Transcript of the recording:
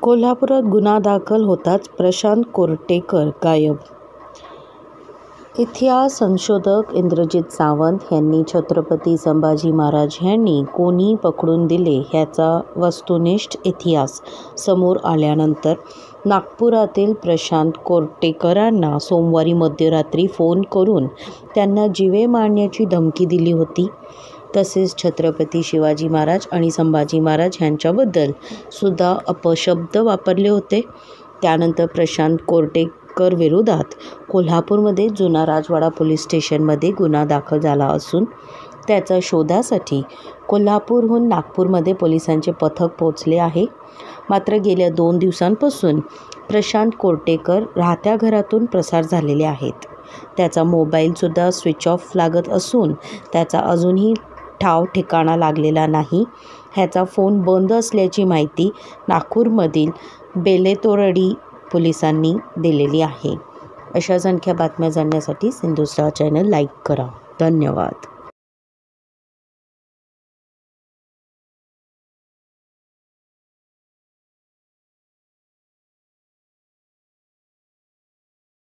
कोल्हापुरात गुन्हा दाखल होताच प्रशांत कोर्टेकर गायब. इतिहास संशोधक इंद्रजित सावंत यांनी छत्रपती संभाजी महाराज यांनी कोणी पकडून दिले ह्याचा वस्तुनिष्ठ इतिहास समोर आल्यानंतर नागपुरातील प्रशांत कोर्टेकरांना सोमवारी मध्यरात्री फोन करून त्यांना जीवे मारण्याची धमकी दिली होती. तसेच छत्रपती शिवाजी महाराज आणि संभाजी महाराज यांच्याबद्दल सुद्धा अपशब्द वापरले होते. त्यानंतर प्रशांत कोर्टेकर विरोधात कोल्हापूरमध्ये जुना राजवाडा पोलीस स्टेशनमध्ये गुन्हा दाखल झाला असून त्याच्या शोधासाठी कोल्हापूरहून नागपूरमध्ये पोलिसांचे पथक पोहोचले आहे. मात्र गेल्या 2 दिवसांपासून प्रशांत कोर्टेकर राहत्या घरातून पसार झालेले आहेत. त्याचा मोबाईलसुद्धा स्विच ऑफ लागत असून त्याचा अजूनही ठाव ठिकाणा लागलेला नाही. ह्याचा फोन बंद असल्याची माहिती नागपूरमधील बेलेतोरडी पोलिसांनी दिलेली आहे. अशाच आणखी बातम्या जाणण्यासाठी सिंधुस्टार चॅनल लाईक करा. धन्यवाद.